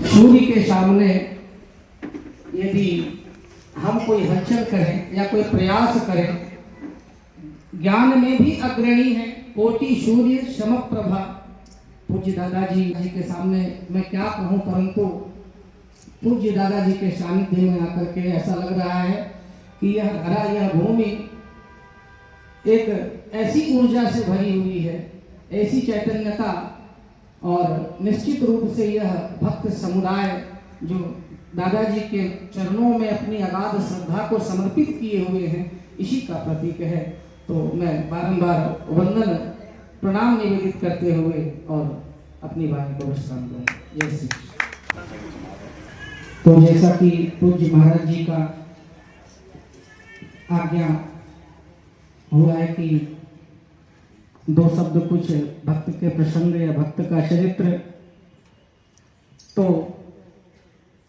सूर्य के सामने यदि हम कोई हलचल करें या कोई प्रयास करें, ज्ञान में भी अग्रणी है, कोटि सूर्य समप्रभा। पूज्य दादाजी के सामने मैं क्या कहूँ, परंतु पूज्य दादाजी के सानिध्य में आकर के ऐसा लग रहा है कि यह धरा, यह भूमि एक ऐसी ऊर्जा से भरी हुई है, ऐसी चैतन्यता, और निश्चित रूप से यह भक्त समुदाय जो दादाजी के चरणों में अपनी अगाध श्रद्धा को समर्पित किए हुए हैं, इसी का प्रतीक है। तो मैं बारंबार वंदन प्रणाम निवेदित करते हुए और अपनी वाणी को विश्राम दूंगा। जय श्री कृष्ण। तो जैसा कि पूज्य महाराज जी का आज्ञा हुआ है कि दो शब्द कुछ भक्त के प्रसंग या भक्त का चरित्र, तो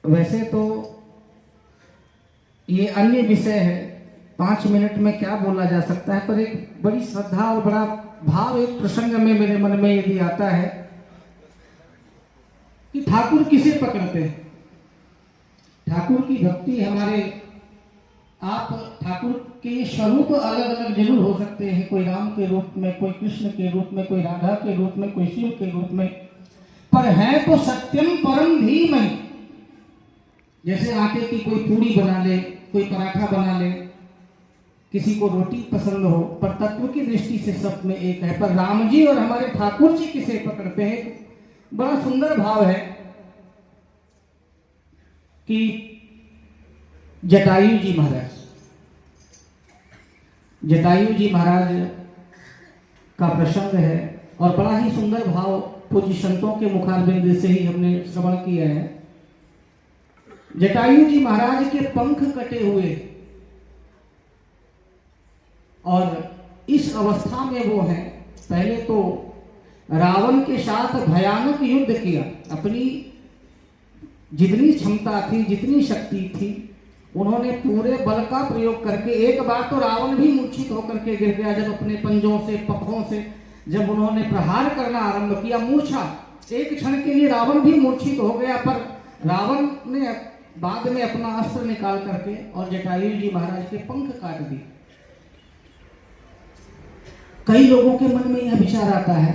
वैसे तो ये अन्य विषय है, 5 मिनट में क्या बोला जा सकता है, पर एक बड़ी श्रद्धा और बड़ा भाव एक प्रसंग में मेरे मन में यदि आता है कि ठाकुर किसे पकड़ते हैं। ठाकुर की भक्ति हमारे, आप ठाकुर के स्वरूप अलग अलग जरूर हो सकते हैं, कोई राम के रूप में, कोई कृष्ण के रूप में, कोई राधा के रूप में, कोई शिव के रूप में, पर है तो सत्यम परम धीमहि। जैसे आटे की कोई पूरी बना ले, कोई पराठा बना ले, किसी को रोटी पसंद हो, पर तत्व की दृष्टि से सब में एक है। पर राम जी और हमारे ठाकुर जी किसे पकड़ते हैं, बड़ा सुंदर भाव है कि जटायु जी महाराज, जटायु जी महाराज का प्रसंग है और बड़ा ही सुंदर भाव पूज्य संतों के मुखारबिंद से ही हमने श्रवण किया है। जटायु जी महाराज के पंख कटे हुए और इस अवस्था में वो हैं। पहले तो रावण के साथ भयानक युद्ध किया, अपनी जितनी क्षमता थी, जितनी शक्ति थी, उन्होंने पूरे बल का प्रयोग करके, एक बार तो रावण भी मूर्छित होकर के गिर गया जब अपने पंजों से, पखों से जब उन्होंने प्रहार करना आरंभ किया, मूर्छा, एक क्षण के लिए रावण भी मूर्छित हो गया, पर रावण ने बाद में अपना अस्त्र निकाल करके और जटायु जी महाराज के पंख काट दिए। कई लोगों के मन में यह विचार आता है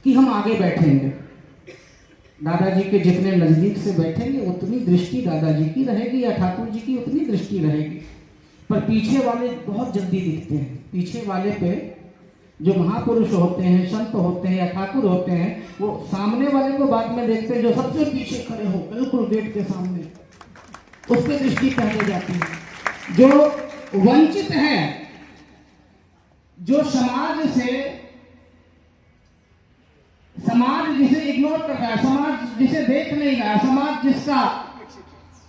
कि हम आगे बैठेंगे, दादाजी के जितने नजदीक से बैठेंगे उतनी दृष्टि दादाजी की रहेगी या ठाकुर जी की उतनी दृष्टि रहेगी, पर पीछे वाले बहुत जल्दी दिखते हैं। पीछे वाले पे जो महापुरुष होते हैं, संत होते हैं या ठाकुर होते हैं, वो सामने वाले को बाद में देखते हैं, जो सबसे पीछे खड़े हो बिल्कुल गेट के सामने, उस पर दृष्टि पहले जाती है। जो वंचित है, जो समाज जिसे इग्नोर कर रहा है, समाज जिसे देख नहीं रहा, समाज जिसका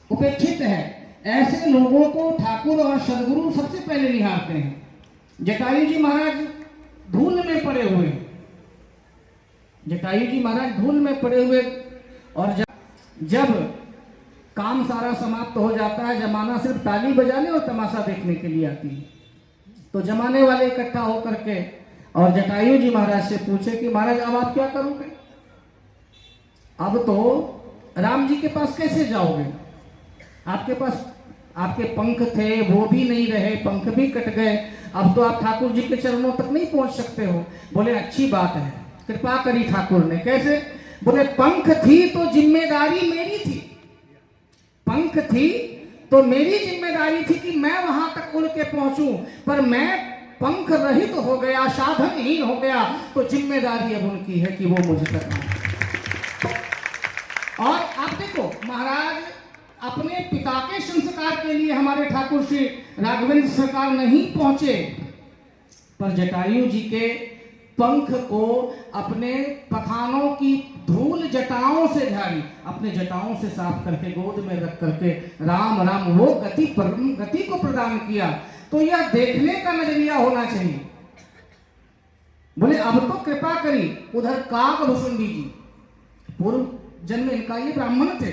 उपेक्षित है, ऐसे लोगों को ठाकुर और सदगुरु सबसे पहले निहारते हैं। जटायु जी महाराज धूल में पड़े हुए, जटायु जी महाराज धूल में पड़े हुए, और जब काम सारा समाप्त हो जाता है, जमाना सिर्फ ताली बजाने और तमाशा देखने के लिए आती है, तो जमाने वाले इकट्ठा होकर के और जटायु जी महाराज से पूछे कि महाराज अब आप क्या करोगे, अब तो राम जी के पास कैसे जाओगे, आपके पास आपके पंख थे वो भी नहीं रहे, पंख भी कट गए, अब तो आप ठाकुर जी के चरणों तक नहीं पहुंच सकते हो। बोले अच्छी बात है, कृपा करी ठाकुर ने। कैसे? बोले पंख थी तो जिम्मेदारी मेरी थी, पंख थी तो मेरी जिम्मेदारी थी कि मैं वहां तक उड़ के पहुंचूं, पर मैं पंख रहित हो गया, साधनहीन हो गया, तो जिम्मेदारी अब उनकी है कि वो मुझ तक आए। और आप देखो, महाराज अपने पिता के संस्कार के लिए हमारे ठाकुर श्री राघवेंद्र सरकार नहीं पहुंचे, पर जटायु जी के पंख को अपने पखानों की धूल जटाओं से झाड़ी, अपने जटाओं से साफ करके गोद में रख करके राम राम वो गति को प्रदान किया। तो यह देखने का नजरिया होना चाहिए। बोले अब तो कृपा करी। उधर काग भुसुंडी जी, पूर्व जन्म इनका ये ब्राह्मण थे,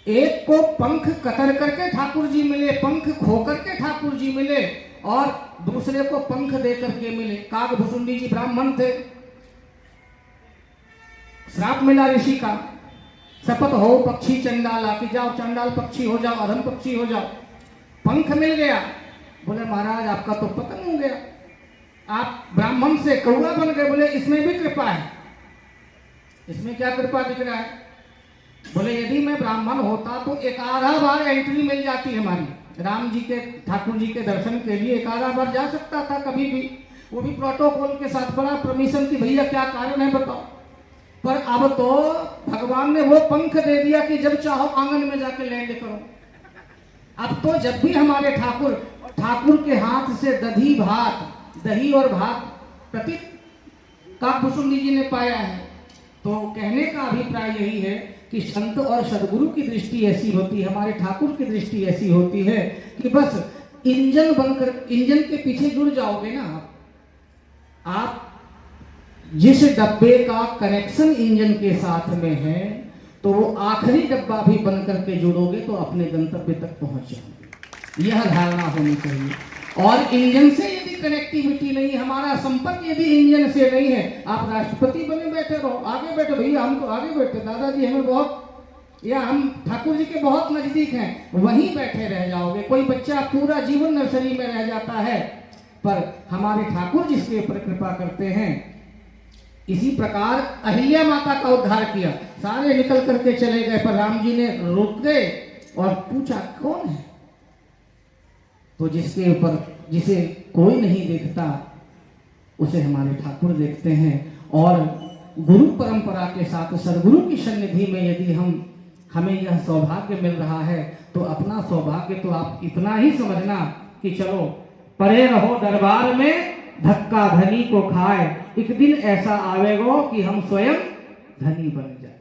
एक को पंख कतर करके ठाकुर जी मिले, पंख खो करके ठाकुर जी मिले, और दूसरे को पंख दे करके मिले। काग भुसुंडी जी ब्राह्मण थे, श्राप मिला ऋषि का, शपथ हो पक्षी चंडाला कि जाओ चंडाल पक्षी हो जाओ, अधम पक्षी हो जाओ। पंख मिल गया, बोले महाराज आपका तो पतन हो गया, आप ब्राह्मण से कौआ बन गए। बोले इसमें भी कृपा है। इसमें क्या कृपा दिख रहा है? बोले यदि मैं ब्राह्मण होता तो एक आधा बार एंट्री मिल जाती हमारी, राम जी के ठाकुर जी के दर्शन के लिए एक आधा बार जा सकता था कभी भी, वो भी प्रोटोकॉल के साथ, बड़ा परमिशन की भैया क्या कारण है बताओ। पर अब तो भगवान ने वो पंख दे दिया कि जब चाहो आंगन में जाके लैंड करो। अब तो जब भी हमारे ठाकुर के हाथ से दही और भात प्रतीक काकभूषुंडी जी ने पाया है। तो कहने का अभिप्राय यही है कि संत और सदगुरु की दृष्टि ऐसी होती है, हमारे ठाकुर की दृष्टि ऐसी होती है कि बस इंजन बनकर, इंजन के पीछे जुड़ जाओगे ना आप, जिस डब्बे का कनेक्शन इंजन के साथ में है तो वो आखिरी डब्बा भी बन करके जुड़ोगे तो अपने गंतव्य तक पहुंच जाओगे। यह धारणा होनी चाहिए। और इंजन से यदि कनेक्टिविटी नहीं, हमारा संपर्क यदि इंजन से नहीं है, आप राष्ट्रपति बने बैठे रहो, आगे बैठो भैया, हम तो आगे बैठे, दादाजी हमें बहुत, या हम ठाकुर जी के बहुत नजदीक हैं, वहीं बैठे रह जाओगे। कोई बच्चा पूरा जीवन नर्सरी में रह जाता है, पर हमारे ठाकुर जिसके ऊपर कृपा करते हैं। इसी प्रकार अहिल्या माता का उद्धार किया, सारे निकल करके चले गए, पर राम जी ने रोक गए और पूछा कौन है? तो जिसके ऊपर, जिसे कोई नहीं देखता उसे हमारे ठाकुर देखते हैं। और गुरु परंपरा के साथ सदगुरु की सन्निधि में यदि हमें यह सौभाग्य मिल रहा है तो अपना सौभाग्य तो आप इतना ही समझना कि चलो परे रहो दरबार में, धक्का धनी को खाए, एक दिन ऐसा आवेगो कि हम स्वयं धनी बन जाए।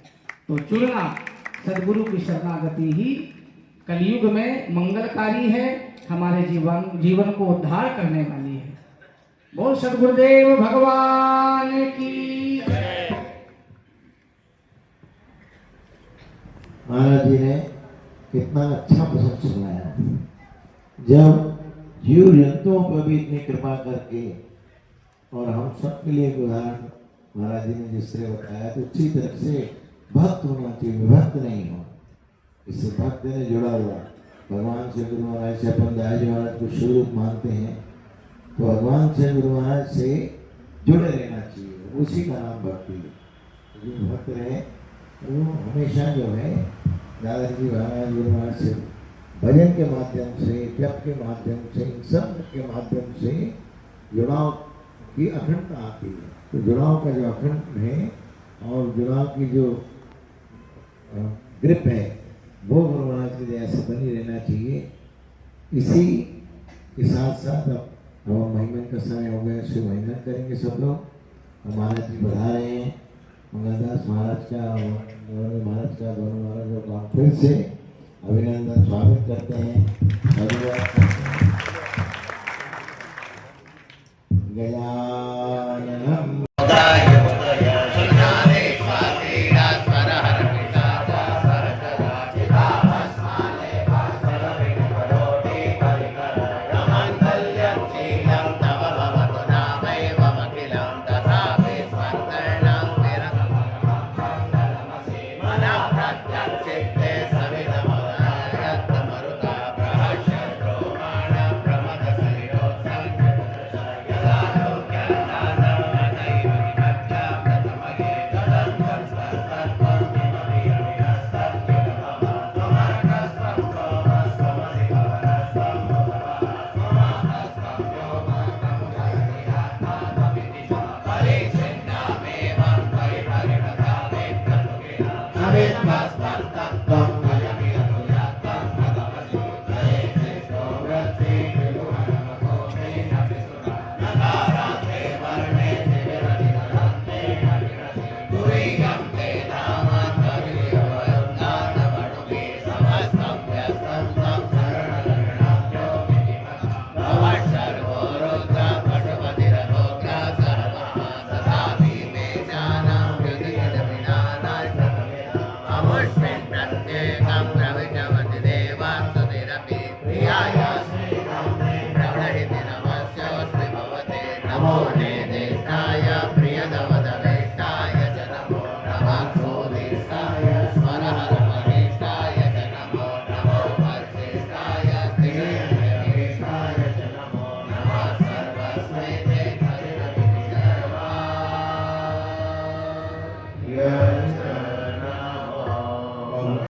तो चुनना सदगुरु की शरणागति ही कलयुग में मंगलकारी है, हमारे जीवन को उद्धार करने वाली है। बोल सदगुरुदेव भगवान की। महाराज जी ने कितना अच्छा प्रसंग सुनाया। जब जीव जंतुओं पर भी इतनी कृपा करके, और हम सबके लिए उदाहरण महाराज जी ने जिस तरह बताया, तो उसी तरह से भक्त होना चाहिए, विभक्त नहीं हो। इससे भक्त ने जुड़ा हुआ भगवान से, गुरु महाराज से, अपन दास जी महाराज को स्वरूप मानते हैं, तो भगवान से, गुरु महाराज से जुड़े रहना चाहिए, उसी का नाम भक्ति है। जो भक्त रहे वो हमेशा जो है दादाजी महाराज, गुरु महाराज से भजन के माध्यम से, जप के माध्यम से, इन सब के माध्यम से जुड़ाव की अखंडता आती है। तो जुड़ाव का जो अखंड है और जुड़ाव की जो ग्रिप है वो गुरु महाराज के जैसे बनी रहना चाहिए। इसी के साथ साथ अब महिमन का समय हो गया, शिव महिमन करेंगे सब लोग। महाराज जी बढ़ा रहे हैं, मंगलदास महाराज का और महाराज का, दोनों महाराज का फिर से अभिनंदन स्वागत करते हैं। गजाननम Amen.